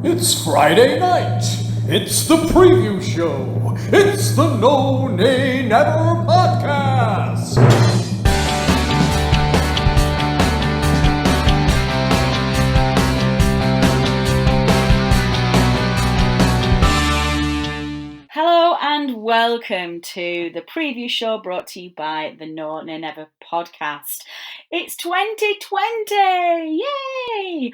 It's Friday night. It's the preview show. It's the No Nay Never podcast. Hello and welcome to the preview show brought to you by the No Nay Never podcast. It's 2020! Yay!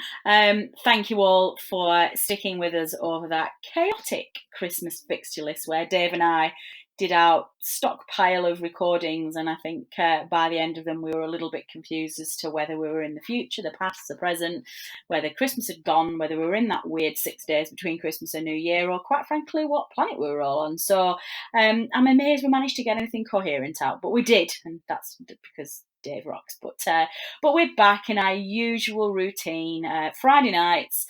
Thank you all for sticking with us over that chaotic Christmas fixture list where Dave and I did our stockpile of recordings, and I think by the end of them we were a little bit confused as to whether we were in the future, the past, the present, whether Christmas had gone, whether we were in that weird 6 days between Christmas and New Year, or quite frankly, what planet we were all on. So I'm amazed we managed to get anything coherent out, but we did, and that's because Dave rocks. But we're back in our usual routine. Friday nights,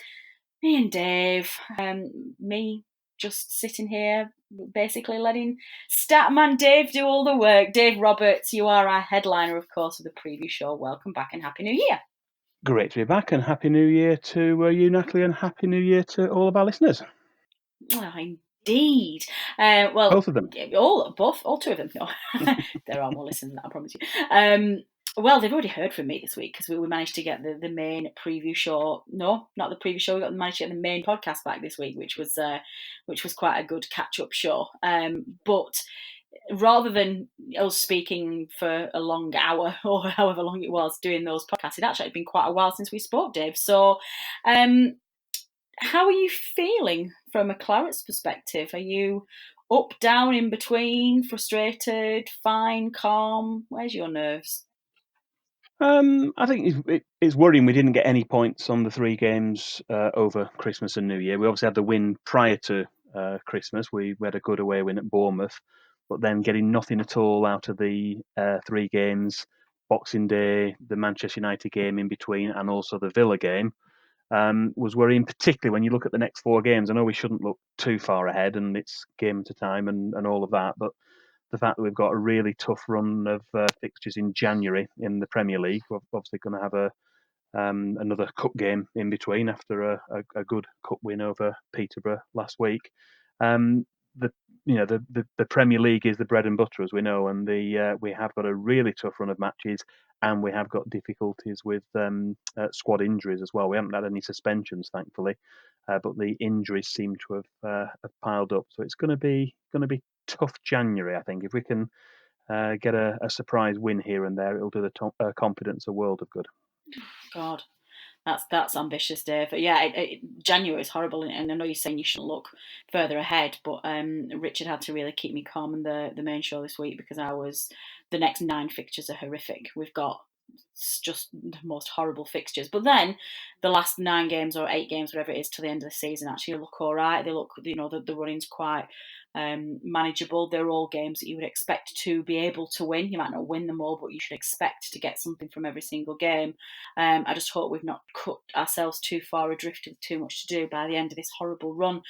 me and Dave, me just sitting here, basically letting Statman Dave do all the work. Dave Roberts, you are our headliner, of course, of the preview show. Welcome back and Happy New Year. Great to be back, and Happy New Year to you, Natalie, and Happy New Year to all of our listeners. Oh, indeed. Well, both of them. All two of them. No. There are more listeners than that, I promise you. Well, they've already heard from me this week because we managed to get the main preview show. No, not the preview show. We managed to get the main podcast back this week, which was quite a good catch-up show. But rather than us speaking for a long hour or however long it was doing those podcasts, it actually had been quite a while since we spoke, Dave. So, how are you feeling from a Claret's perspective? Are you up, down, in between, frustrated, fine, calm? Where's your nerves? I think it's worrying we didn't get any points on the 3 games over Christmas and New Year. We obviously had the win prior to Christmas. We had a good away win at Bournemouth, but then getting nothing at all out of the 3 games, Boxing Day, the Manchester United game in between, and also the Villa game, was worrying, particularly when you look at the next 4 games. I know we shouldn't look too far ahead, and it's game at a time and all of that, but the fact that we've got a really tough run of fixtures in January in the Premier League, we're obviously going to have another cup game in between after a good cup win over Peterborough last week. The Premier League is the bread and butter, as we know, and we have got a really tough run of matches, and we have got difficulties with squad injuries as well. We haven't had any suspensions, thankfully, but the injuries seem to have piled up. So it's going to be tough January, I think. If we can get a surprise win here and there, it'll do the confidence a world of good. God, that's ambitious, Dave. But yeah, January is horrible, and I know you're saying you shouldn't look further ahead, but Richard had to really keep me calm in the main show this week because the next 9 fixtures are horrific. We've got just the most horrible fixtures, but then the last 9 games or 8 games, whatever it is, to the end of the season actually look all right. They look, the running's quite manageable. They're all games that you would expect to be able to win. You might not win them all, but you should expect to get something from every single game. I just hope we've not cut ourselves too far adrift with too much to do by the end of this horrible run.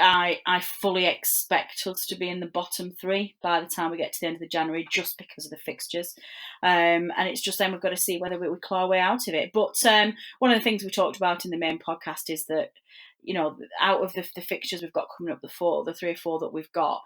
I fully expect us to be in the bottom 3 by the time we get to the end of the January, just because of the fixtures. And it's just then we've got to see whether we claw our way out of it. But one of the things we talked about in the main podcast is that, out of the fixtures we've got coming up, the 3 or 4 that we've got,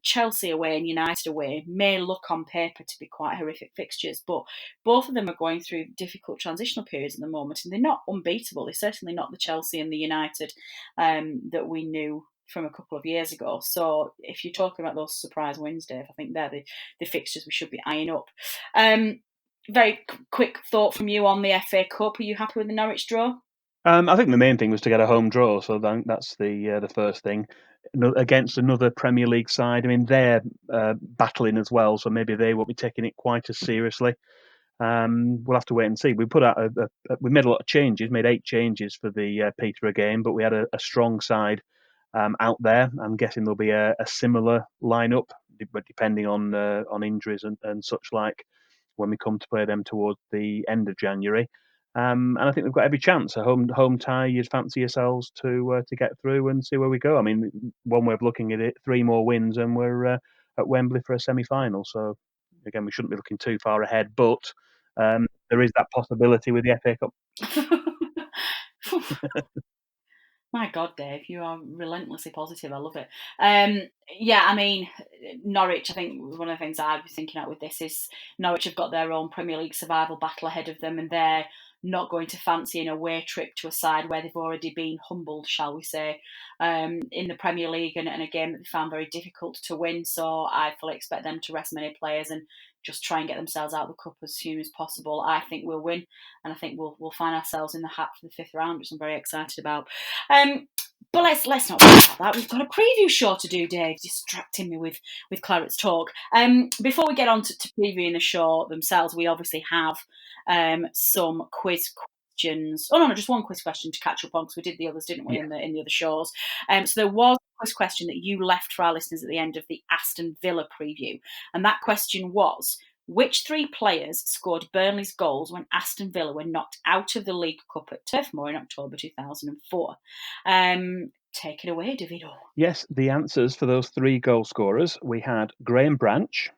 Chelsea away and United away may look on paper to be quite horrific fixtures, but both of them are going through difficult transitional periods at the moment, and they're not unbeatable. They're certainly not the Chelsea and the United that we knew from a couple of years ago. So if you're talking about those surprise wins, Dave, I think they're the fixtures we should be eyeing up. Very quick thought from you on the FA Cup. Are you happy with the Norwich draw? I think the main thing was to get a home draw, so that's the first thing. Against another Premier League side, I mean, they're battling as well, so maybe they won't be taking it quite as seriously. We'll have to wait and see. We put out we made a lot of changes, made 8 changes for the Peterborough game, but we had a strong side out there. I'm guessing there'll be a similar lineup, but depending on injuries and such like when we come to play them towards the end of January. And I think we've got every chance. A home tie, you'd fancy yourselves to get through and see where we go. I mean, one way of looking at it, 3 more wins and we're at Wembley for a semi-final. So again, we shouldn't be looking too far ahead, but there is that possibility with the FA Cup. My God, Dave, you are relentlessly positive. I love it. Yeah, I mean, Norwich, I think one of the things I'd be thinking out with this is Norwich have got their own Premier League survival battle ahead of them, and they're not going to fancy an away trip to a side where they've already been humbled, shall we say, in the Premier League, and a game that they found very difficult to win. So I fully expect them to rest many players and just try and get themselves out of the cup as soon as possible. I think we'll win, and I think we'll find ourselves in the hat for the fifth round, which I'm very excited about. But let's not talk about that. We've got a preview show to do, Dave, distracting me with Claret's talk. Before we get on to previewing the show themselves, we obviously have some quiz questions. Oh no, just one quiz question to catch up on, because we did the others, didn't we, Yeah. in the other shows? So there was a quiz question that you left for our listeners at the end of the Aston Villa preview, and that question was: which three players scored Burnley's goals when Aston Villa were knocked out of the League Cup at Turf Moor in October 2004? Take it away, Davido. Yes, the answers for those three goal scorers, we had Graham Branch,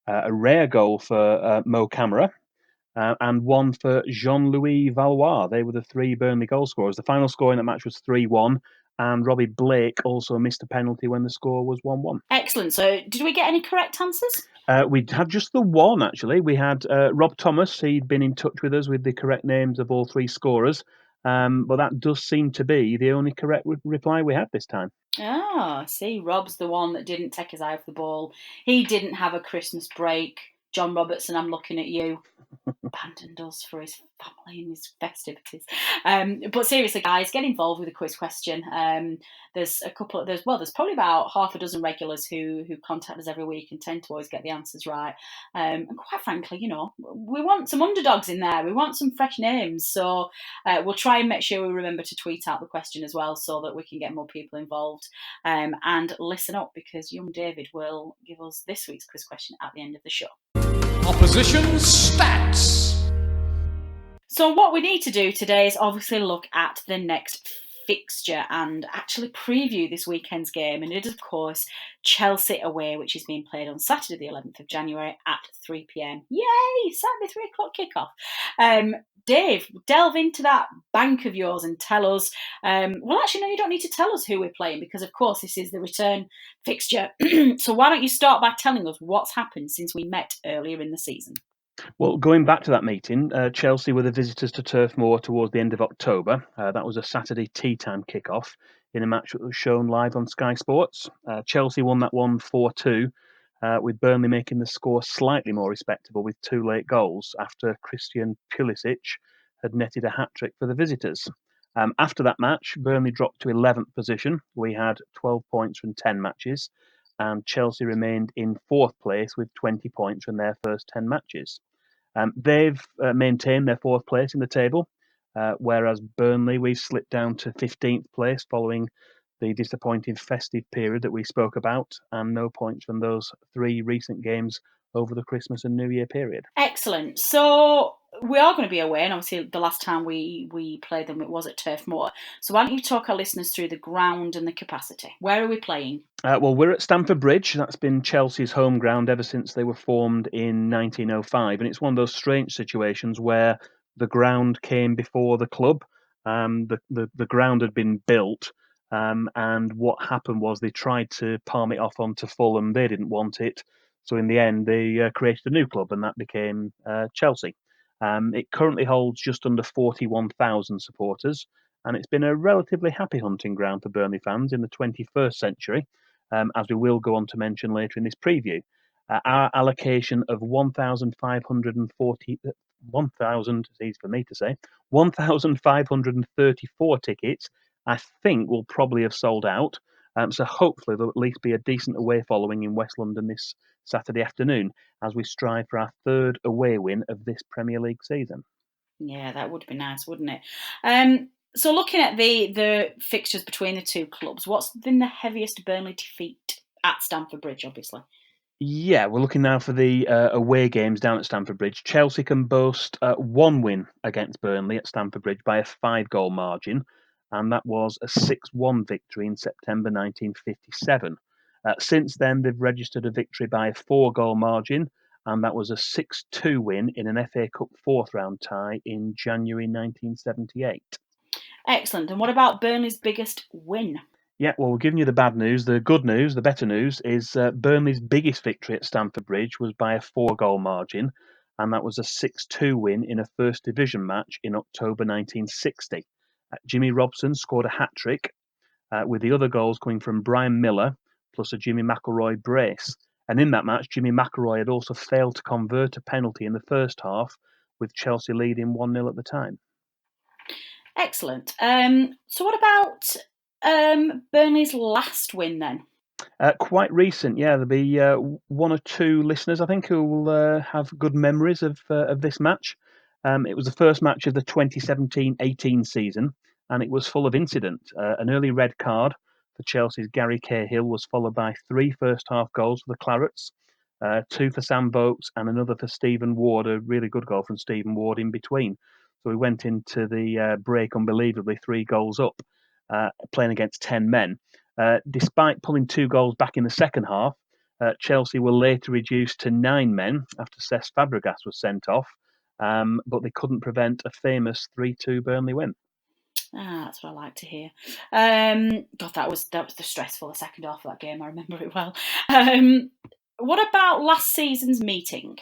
a rare goal for Mo Camara, and one for Jean-Louis Valois. They were the three Burnley goal scorers. The final score in that match was 3-1, and Robbie Blake also missed a penalty when the score was 1-1. Excellent. So did we get any correct answers? We had just the one, actually. We had Rob Thomas. He'd been in touch with us with the correct names of all three scorers, but that does seem to be the only correct reply we had this time. Ah, see, Rob's the one that didn't take his eye off the ball. He didn't have a Christmas break. John Robertson, I'm looking at you. Abandoned us for his family and his festivities. But seriously, guys, get involved with the quiz question. There's probably about half a dozen regulars who contact us every week and tend to always get the answers right. And quite frankly, we want some underdogs in there. We want some fresh names. So we'll try and make sure we remember to tweet out the question as well, so that we can get more people involved. And listen up, because young David will give us this week's quiz question at the end of the show. Opposition stats. So what we need to do today is obviously look at the next fixture and actually preview this weekend's game, and it is of course Chelsea away, which is being played on Saturday the 11th of January at 3 p.m. Yay! Saturday 3 o'clock kickoff. Dave, delve into that bank of yours and tell us, well actually no, you don't need to tell us who we're playing, because of course this is the return fixture. So why don't you start by telling us what's happened since we met earlier in the season? Well, going back to that meeting, Chelsea were the visitors to Turf Moor towards the end of October. That was a Saturday tea time kickoff in a match that was shown live on Sky Sports. Chelsea won that one 4-2, with Burnley making the score slightly more respectable with two late goals after Christian Pulisic had netted a hat-trick for the visitors. After that match, Burnley dropped to 11th position. We had 12 points from 10 matches, and Chelsea remained in 4th place with 20 points from their first 10 matches. They've maintained their 4th place in the table, whereas Burnley, we've slipped down to 15th place following the disappointing festive period that we spoke about, and no points from those three recent games over the Christmas and New Year period. Excellent. So we are going to be away, and obviously the last time we played them, it was at Turf Moor. So why don't you talk our listeners through the ground and the capacity? Where are we playing? Well, we're at Stamford Bridge. That's been Chelsea's home ground ever since they were formed in 1905. And it's one of those strange situations where the ground came before the club. The ground had been built. And what happened was they tried to palm it off onto Fulham. They didn't want it. So in the end, they created a new club, and that became Chelsea. It currently holds just under 41,000 supporters. And it's been a relatively happy hunting ground for Burnley fans in the 21st century. As we will go on to mention later in this preview. Our allocation of 1,540, 1,000, it's easy for me to say, 1,534 tickets, I think will probably have sold out. So hopefully there'll at least be a decent away following in West London this Saturday afternoon as we strive for our 3rd away win of this Premier League season. Yeah, that would be nice, wouldn't it? So looking at the fixtures between the two clubs, what's been the heaviest Burnley defeat at Stamford Bridge, obviously? Yeah, we're looking now for the away games down at Stamford Bridge. Chelsea can boast one win against Burnley at Stamford Bridge by a 5-goal margin, and that was a 6-1 victory in September 1957. Since then, they've registered a victory by a 4-goal margin, and that was a 6-2 win in an FA Cup 4th round tie in January 1978. Excellent. And what about Burnley's biggest win? Yeah, well, we're giving you the bad news. The good news, the better news, is Burnley's biggest victory at Stamford Bridge was by a 4-goal margin, and that was a 6-2 win in a First Division match in October 1960. Jimmy Robson scored a hat-trick, with the other goals coming from Brian Miller, plus a Jimmy McIlroy brace. And in that match, Jimmy McIlroy had also failed to convert a penalty in the first half, with Chelsea leading 1-0 at the time. Excellent. So what about Burnley's last win then? Quite recent, yeah. There'll be one or two listeners, I think, who will have good memories of this match. It was the first match of the 2017-18 season, and it was full of incident. An early red card for Chelsea's Gary Cahill was followed by 3 first-half goals for the Clarets, 2 for Sam Vokes, and another for Stephen Ward, a really good goal from Stephen Ward in between. So we went into the break unbelievably 3 goals up, playing against 10 men. Despite pulling 2 goals back in the second half, Chelsea were later reduced to 9 men after Cesc Fabregas was sent off, but they couldn't prevent a famous 3-2 Burnley win. That's what I like to hear. God, that was the stressful the second half of that game. I remember it well. What about last season's meeting?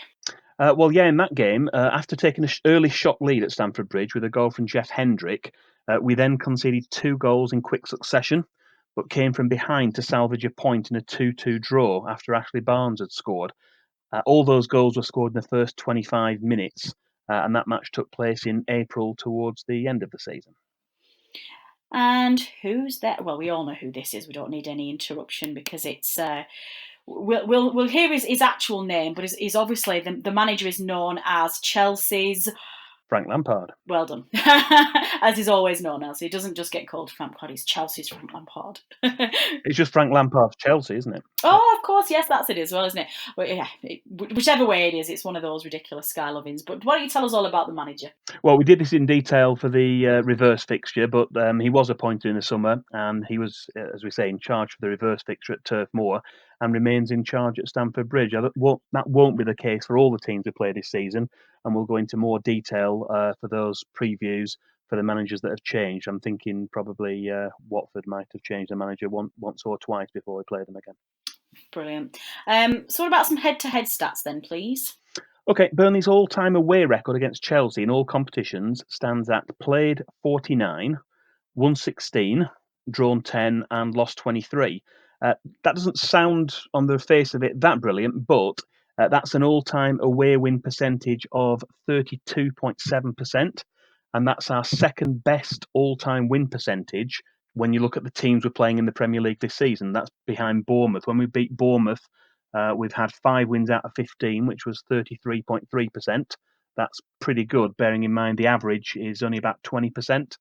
Well, yeah, in that game, after taking an early shock lead at Stamford Bridge with a goal from Jeff Hendrick, we then conceded 2 goals in quick succession, but came from behind to salvage a point in a 2-2 draw after Ashley Barnes had scored. All those goals were scored in the first 25 minutes, and that match took place in April towards the end of the season. And who's that? Well, we all know who this is. We don't need any interruption because it's. We'll hear his actual name, but he's obviously the manager is known as Chelsea's. Frank Lampard. Well done. As he's always known as. He doesn't just get called Frank Lampard, he's Chelsea's Frank Lampard. It's just Frank Lampard's Chelsea, isn't it? Oh, of course, yes, that's it as well, isn't it? But yeah, whichever way it is, it's one of those ridiculous sky lovings. But why don't you tell us all about the manager? Well, we did this in detail for the reverse fixture, but he was appointed in the summer, and he was, as we say, in charge for the reverse fixture at Turf Moor, and remains in charge at Stamford Bridge. That won't be the case for all the teams who play this season, and we'll go into more detail for those previews for the managers that have changed. I'm thinking probably Watford might have changed the manager once or twice before we play them again. Brilliant. So what about some head-to-head stats then, please? Okay, Burnley's all-time away record against Chelsea in all competitions stands at played 49, won 16, drawn 10, and lost 23. That doesn't sound on the face of it that brilliant, but that's an all-time away win percentage of 32.7%, and that's our second best all-time win percentage when you look at the teams we're playing in the Premier League this season. That's behind Bournemouth. When we beat Bournemouth, we've had 5 wins out of 15, which was 33.3%. That's pretty good, bearing in mind the average is only about 20%.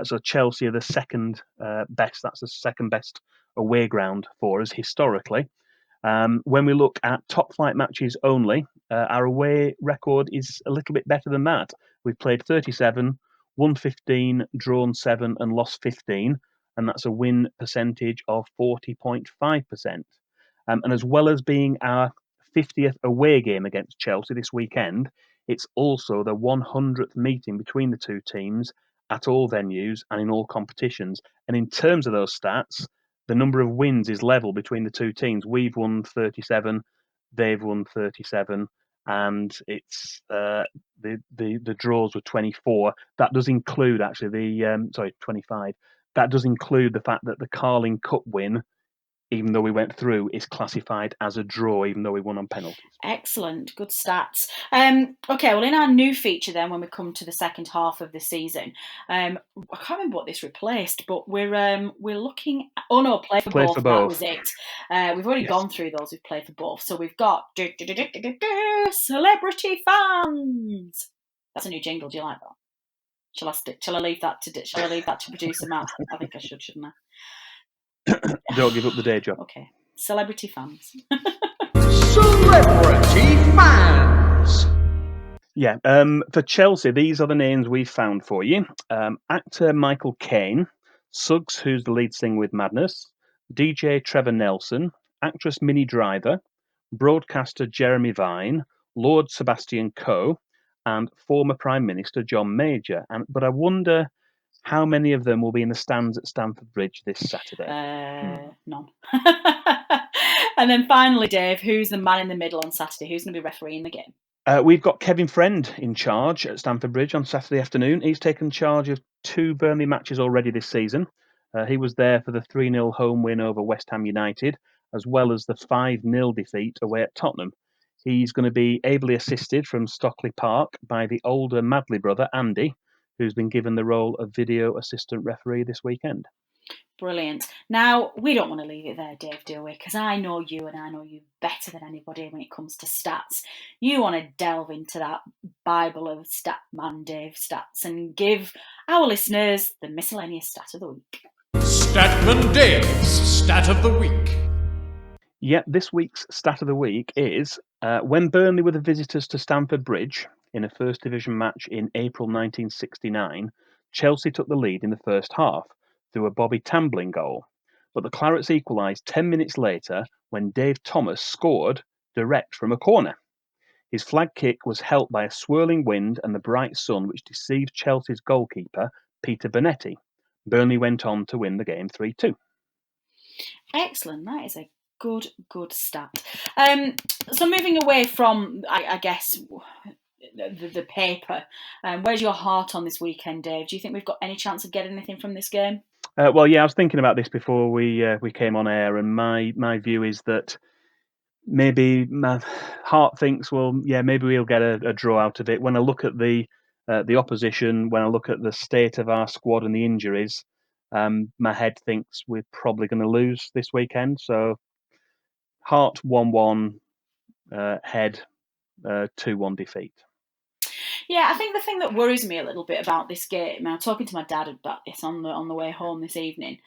So Chelsea are the second best. That's the second best away ground for us historically. When we look at top flight matches only, our away record is a little bit better than that. We've played 37, won 15, drawn 7, and lost 15, and that's a win percentage of 40.5%. And as well as being our 50th away game against Chelsea this weekend, it's also the 100th meeting between the two teams at all venues and in all competitions. And in terms of those stats, the number of wins is level between the two teams. We've won 37, they've won 37, and it's the draws were 24. That does include actually 25. That does include the fact that the Carling Cup win, even though we went through, is classified as a draw, even though we won on penalties. Excellent, good stats. Okay, well, in our new feature then, when we come to the second half of the season, I can't remember what this replaced, but we're looking at, oh no, play for both. That was it. We've already gone through those. We've played for both, so we've got celebrity fans. That's a new jingle. Do you like that? Shall I leave that to producer Matt? I think I should, shouldn't I? Don't give up the day job. Okay, celebrity fans. Celebrity fans. Yeah, for Chelsea, these are the names we've found for you. Actor Michael Caine, Suggs, who's the lead singer with Madness, DJ Trevor Nelson, actress Minnie Driver, broadcaster Jeremy Vine, Lord Sebastian Coe, and former Prime Minister John Major. But I wonder How many of them will be in the stands at Stamford Bridge this Saturday? None. And then finally, Dave, who's the man in the middle on Saturday? Who's going to be refereeing the game? We've got Kevin Friend in charge at Stamford Bridge on Saturday afternoon. He's taken charge of 2 Burnley matches already this season. He was there for the 3-0 home win over West Ham United, as well as the 5-0 defeat away at Tottenham. He's going to be ably assisted from Stockley Park by the older Madley brother, Andy, who's been given the role of video assistant referee this weekend. Brilliant. Now, we don't want to leave it there, Dave, do we? Because I know you and I know you better than anybody when it comes to stats. You want to delve into that Bible of stat man, Dave, stats, and give our listeners the miscellaneous stat of the week. Statman Dave's Stat of the Week. Yeah, this week's stat of the week is when Burnley were the visitors to Stamford Bridge in a First Division match in April 1969, Chelsea took the lead in the first half through a Bobby Tambling goal. But the Clarets equalised 10 minutes later when Dave Thomas scored direct from a corner. His flag kick was helped by a swirling wind and the bright sun, which deceived Chelsea's goalkeeper, Peter Bonetti. Burnley went on to win the game 3-2. Excellent. That is a good stat. So moving away from, I guess, the paper, where's your heart on this weekend, Dave? Do you think we've got any chance of getting anything from this game? Well, yeah, I was thinking about this before we came on air, and my view is that maybe my heart thinks, well, yeah, maybe we'll get a draw out of it. When I look at the opposition, when I look at the state of our squad and the injuries, my head thinks we're probably going to lose this weekend. So, heart 1-1, head 2-1 defeat. Yeah, I think the thing that worries me a little bit about this game, and I'm talking to my dad about this on the way home this evening.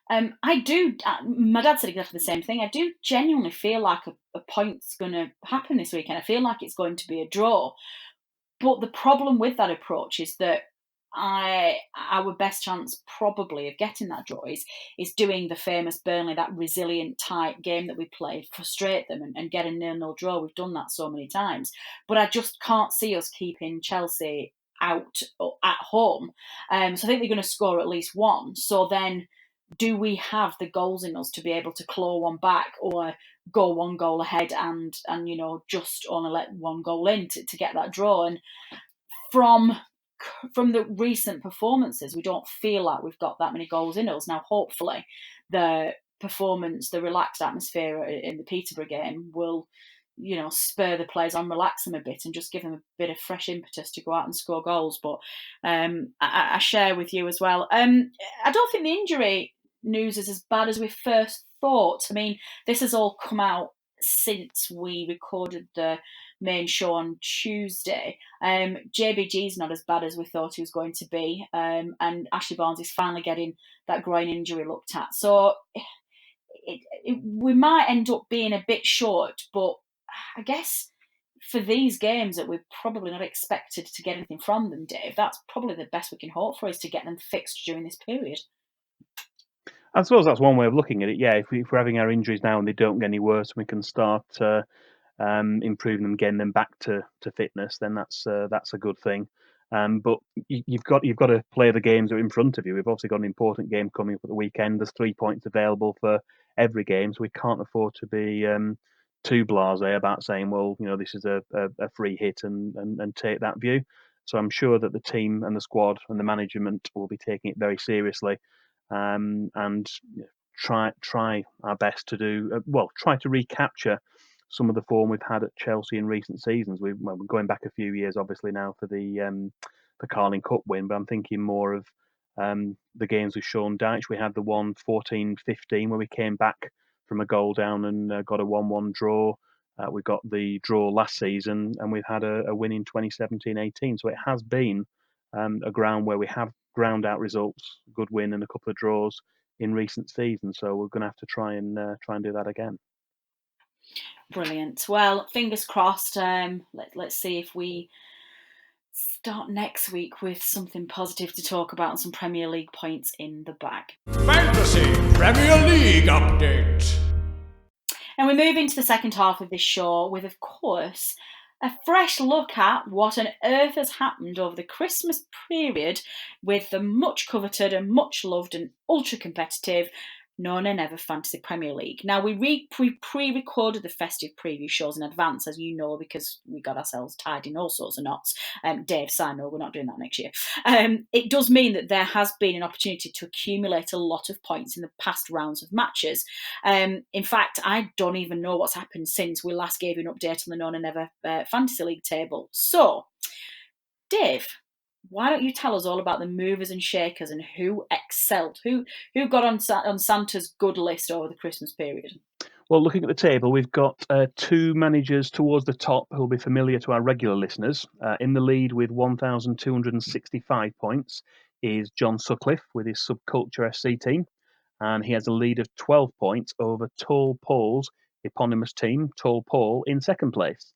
I do. My dad said exactly the same thing. I do genuinely feel like a point's going to happen this weekend. I feel like it's going to be a draw. But the problem with that approach is that our best chance probably of getting that draw is doing the famous Burnley, that resilient type game that we played, frustrate them and get a 0-0 draw. We've done that so many times. But I just can't see us keeping Chelsea out at home. So I think they're going to score at least one. So then do we have the goals in us to be able to claw one back or go one goal ahead and just only let one goal in to get that draw? And from the recent performances, we don't feel like we've got that many goals in us. Now, hopefully, the performance, the relaxed atmosphere in the Peterborough game will, spur the players on, relax them a bit, and just give them a bit of fresh impetus to go out and score goals. But I share with you as well. I don't think the injury news is as bad as we first thought. I mean, this has all come out since we recorded the main show on Tuesday. JBG's not as bad as we thought he was going to be, and Ashley Barnes is finally getting that groin injury looked at. So we might end up being a bit short, but I guess for these games that we're probably not expected to get anything from them, Dave, that's probably the best we can hope for, is to get them fixed during this period. I suppose that's one way of looking at it. Yeah, if we're having our injuries now and they don't get any worse, we can start improving them, getting them back to fitness. Then that's a good thing. But you've got to play the games that are in front of you. We've obviously got an important game coming up at the weekend. There's 3 points available for every game, so we can't afford to be too blasé about saying, well, this is a free hit and take that view. So I'm sure that the team and the squad and the management will be taking it very seriously. And try our best to do try to recapture some of the form we've had at Chelsea in recent seasons. We're going back a few years, obviously now for the Carling Cup win, but I'm thinking more of the games with Sean Dyche. We had the one 14-15 where we came back from a goal down and got a 1-1 draw. We got the draw last season, and we've had a win in 2017-18. So it has been a ground where we have ground out results, good win and a couple of draws in recent seasons. So we're going to have to try and do that again. Brilliant. Well, fingers crossed. Let's see if we start next week with something positive to talk about and some Premier League points in the bag. Fantasy Premier League update. And we move into the second half of this show with, of course, a fresh look at what on earth has happened over the Christmas period with the much coveted and much loved and ultra competitive No Nay Never Fantasy Premier League. Now, we pre-recorded the festive preview shows in advance, as you know, because we got ourselves tied in all sorts of knots. Dave, I know we're not doing that next year. It does mean that there has been an opportunity to accumulate a lot of points in the past rounds of matches. In fact, I don't even know what's happened since we last gave you an update on the No Nay Never Fantasy League table. So, Dave, why don't you tell us all about the movers and shakers and who excelled, who got on Santa's good list over the Christmas period? Well, looking at the table, we've got two managers towards the top who will be familiar to our regular listeners. In the lead with 1,265 points is John Sutcliffe with his Subculture FC team, and he has a lead of 12 points over Tall Paul's eponymous team, Tall Paul, in second place.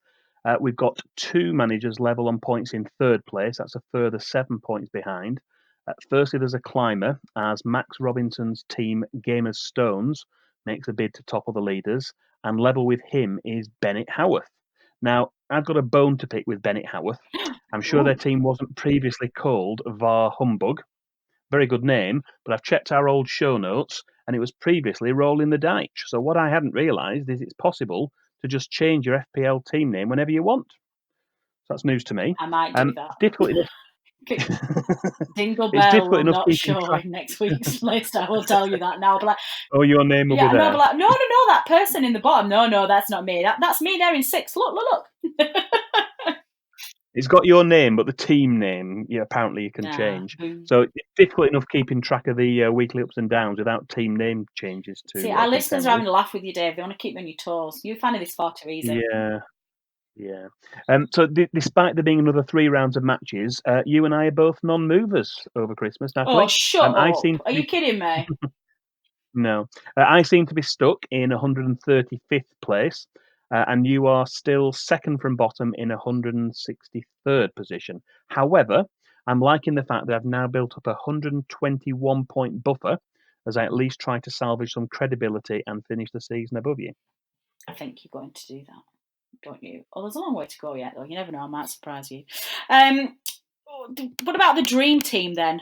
We've got two managers level on points in third place. That's a further 7 points behind. Firstly, there's a climber as Max Robinson's team, Gamers Stones, makes a bid to topple the leaders, and level with him is Bennett Howarth. Now, I've got a bone to pick with Bennett Howarth. I'm sure their team wasn't previously called Var Humbug. Very good name, but I've checked our old show notes and it was previously Rolling the Dyche. So what I hadn't realised is it's possible to just change your FPL team name whenever you want. So that's news to me. I might do that. Difficult enough. Dingle It's Bell difficult will enough not keeping show track. in next week's list. I will tell you that now. But like, Oh, your name will yeah, be no, there. but like, no, that person in the bottom. No, that's not me. That's me there in 6th. Look. It's got your name, but the team name, apparently you can change. So it's difficult enough keeping track of the weekly ups and downs without team name changes to See, our listeners contend are with. having a laugh with you, Dave. They want to keep you on your toes. You're finding this far too easy. Yeah. So despite there being another 3 rounds of matches, you and I are both non-movers over Christmas, Natalie. Oh, shut I up. seem to Are you be, kidding me? no, I seem to be stuck in 135th place, and you are still second from bottom in 163rd position. However, I'm liking the fact that I've now built up a 121 point buffer as I at least try to salvage some credibility and finish the season above you. I think you're going to do that, don't you? Oh, there's a long way to go yet, though. You never know. I might surprise you. What about the dream team then?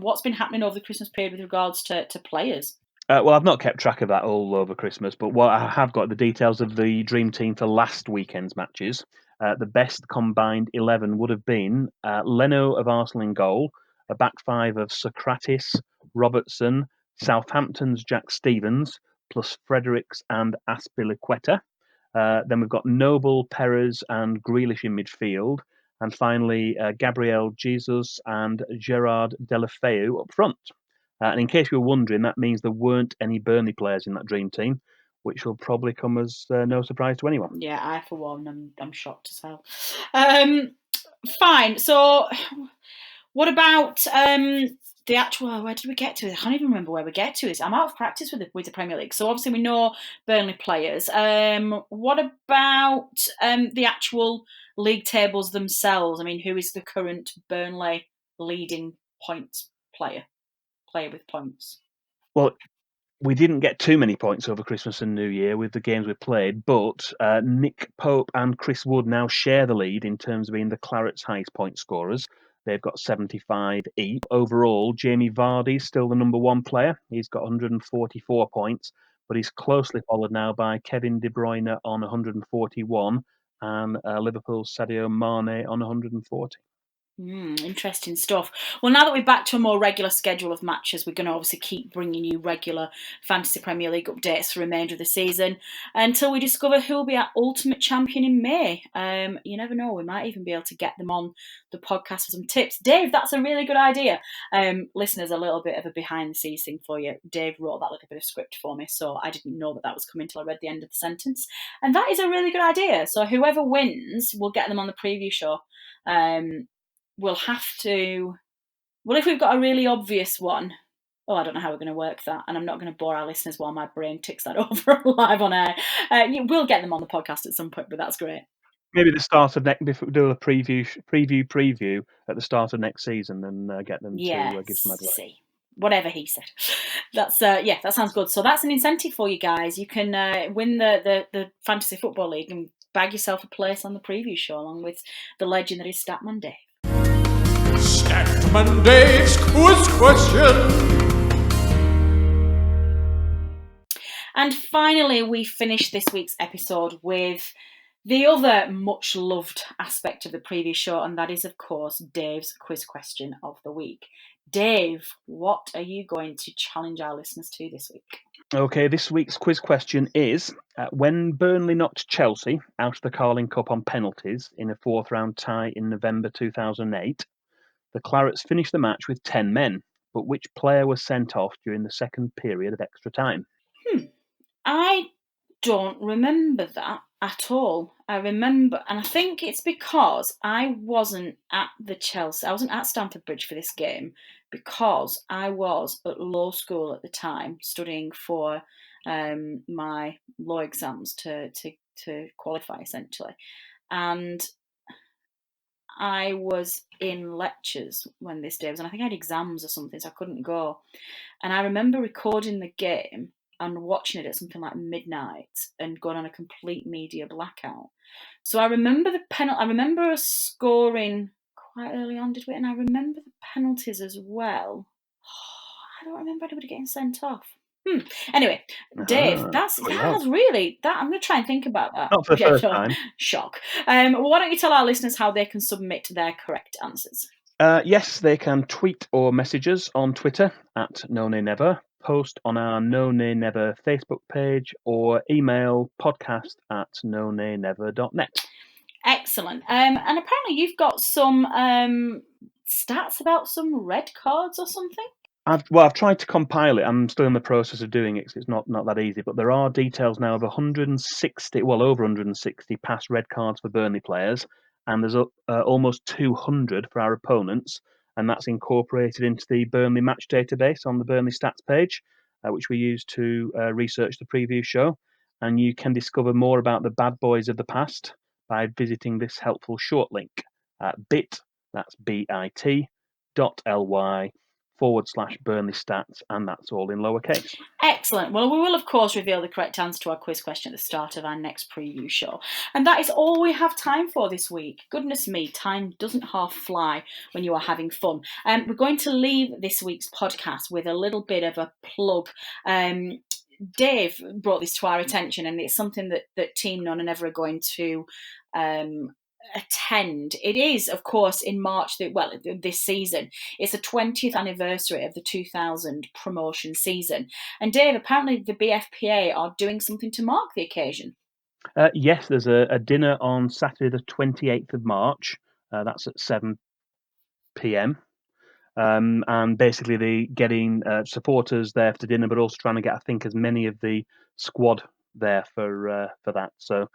What's been happening over the Christmas period with regards to players? Well, I've not kept track of that all over Christmas, but what I have got the details of the dream team for last weekend's matches. The best combined 11 would have been Leno of Arsenal in goal, a back five of Socrates, Robertson, Southampton's Jack Stevens, plus Fredericks and Aspilicueta. Then we've got Noble, Perez, and Grealish in midfield. And finally, Gabriel Jesus and Gerard Deulofeu up front. And in case you were wondering, that means there weren't any Burnley players in that dream team, which will probably come as no surprise to anyone. Yeah, I for one, I'm shocked as hell. Fine. So, what about the actual? Where did we get to? I can't even remember where we get to. I'm out of practice with the Premier League. So obviously we know Burnley players. What about the actual league tables themselves? I mean, who is the current Burnley leading points player with points? Well, we didn't get too many points over Christmas and New Year with the games we played, but Nick Pope and Chris Wood now share the lead in terms of being the Claret's highest point scorers. They've got 75 each. Overall, Jamie Vardy's still the number one player. He's got 144 points, but he's closely followed now by Kevin De Bruyne on 141 and Liverpool's Sadio Mane on 140. Interesting stuff. Well, now that we're back to a more regular schedule of matches, we're going to obviously keep bringing you regular Fantasy Premier League updates for the remainder of the season until we discover who will be our ultimate champion in May. You never know, we might even be able to get them on the podcast for some tips. Dave, that's a really good idea. Listeners, a little bit of a behind the scenes thing for you. Dave wrote that little bit of script for me, so I didn't know that was coming until I read the end of the sentence. And that is a really good idea. So whoever wins, we'll get them on the preview show. We'll have to. Well, if we've got a really obvious one, I don't know how we're going to work that, and I'm not going to bore our listeners while my brain ticks that over live on air. We'll get them on the podcast at some point, but that's great. Maybe the start of next, do a preview at the start of next season, and get them to give some advice. See, whatever he said. That's that sounds good. So that's an incentive for you guys. You can win the fantasy football league and bag yourself a place on the preview show along with the legend that is Statman Dave. Statman Dave's quiz question. And finally, we finish this week's episode with the other much loved aspect of the previous show, and that is, of course, Dave's quiz question of the week. Dave, what are you going to challenge our listeners to this week? Okay, this week's quiz question is, when Burnley knocked Chelsea out of the Carling Cup on penalties in a fourth round tie in November 2008, the Clarets finished the match with 10 men, but which player was sent off during the second period of extra time? I don't remember that at all. I remember, and I think it's because I wasn't at Stamford Bridge for this game because I was at law school at the time studying for my law exams to qualify essentially, and I was in lectures when this day was, and I think I had exams or something, so I couldn't go. And I remember recording the game and watching it at something like midnight and going on a complete media blackout. So I remember the penalty. I remember us scoring quite early on, did we? And I remember the penalties as well. I don't remember anybody getting sent off. Anyway, Dave, that's really that. I'm going to try and think about that. Not for the first time. Shock. Why don't you tell our listeners how they can submit their correct answers? Yes, they can tweet or message us on Twitter at NoNayNever, post on our No Nay Never Facebook page, or email podcast@nonaynever.net. Excellent. And apparently you've got some stats about some red cards or something? I've tried to compile it. I'm still in the process of doing it because it's not that easy. But there are details now of over 160 past red cards for Burnley players, and there's almost 200 for our opponents, and that's incorporated into the Burnley match database on the Burnley stats page, which we use to research the preview show. And you can discover more about the bad boys of the past by visiting this helpful short link at bit.ly/Burnley stats, and that's all in lowercase. Excellent. Well, we will, of course, reveal the correct answer to our quiz question at the start of our next preview show. And that is all we have time for this week. Goodness me, time doesn't half fly when you are having fun. We're going to leave this week's podcast with a little bit of a plug. Dave brought this to our attention, and it's something that Team None are never going to attend. It is, of course, in March, this season. It's the 20th anniversary of the 2000 promotion season. And Dave, apparently the BFPA are doing something to mark the occasion. Yes, there's a dinner on Saturday the 28th of March. That's at 7 p.m. And basically they're getting supporters there for dinner, but also trying to get, I think, as many of the squad there for that. So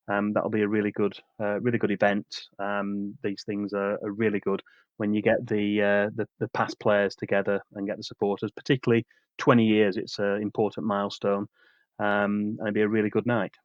that'll be a really good event. These things are really good when you get the past players together and get the supporters. Particularly 20 years, it's an important milestone, and it'll be a really good night.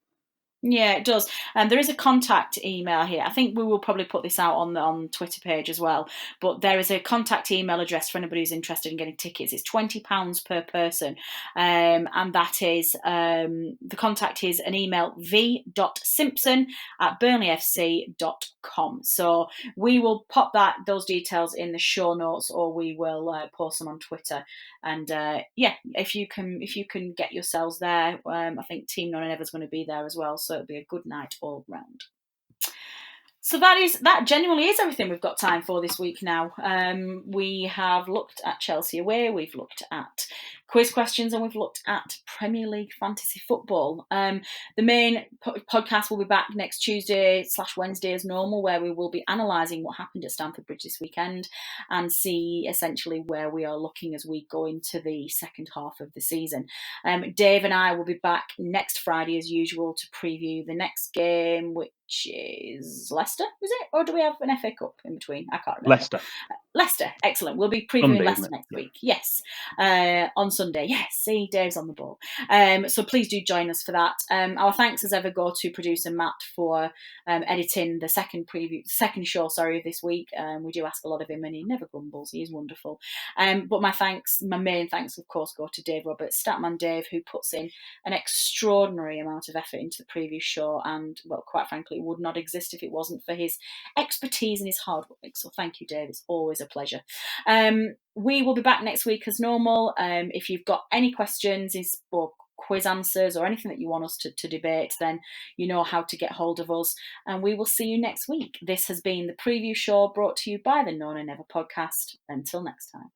Yeah, it does. There is a contact email here. I think we will probably put this out on the Twitter page as well. But there is a contact email address for anybody who's interested in getting tickets. It's £20 per person. And that is, the contact is an email v.simpson@burnleyfc.com. So we will pop those details in the show notes, or we will post them on Twitter. And if you can get yourselves there, I think Team None Never is going to be there as well. So it'll be a good night all round. So that genuinely is everything we've got time for this week now. We have looked at Chelsea away, we've looked at quiz questions, and we've looked at Premier League fantasy football. The main podcast will be back next Tuesday/Wednesday as normal, where we will be analysing what happened at Stamford Bridge this weekend and see essentially where we are looking as we go into the second half of the season. Dave and I will be back next Friday as usual to preview the next game, which is Leicester, is it? Or do we have an FA Cup in between? I can't remember. Leicester. Leicester, excellent. We'll be previewing Leicester next week. Yes, on Sunday. Yes, see, Dave's on the ball. So please do join us for that. Our thanks as ever go to producer Matt for editing the second show of this week. We do ask a lot of him and he never grumbles. He is wonderful. But my main thanks, of course, go to Dave Roberts, Statman Dave, who puts in an extraordinary amount of effort into the preview show, and, well, quite frankly, it would not exist if it wasn't for his expertise and his hard work. So thank you, Dave. It's always a pleasure. We will be back next week as normal. If you've got any questions or quiz answers or anything that you want us to debate, then you know how to get hold of us, and we will see you next week. This has been the preview show brought to you by the No Nay Never podcast. Until next time.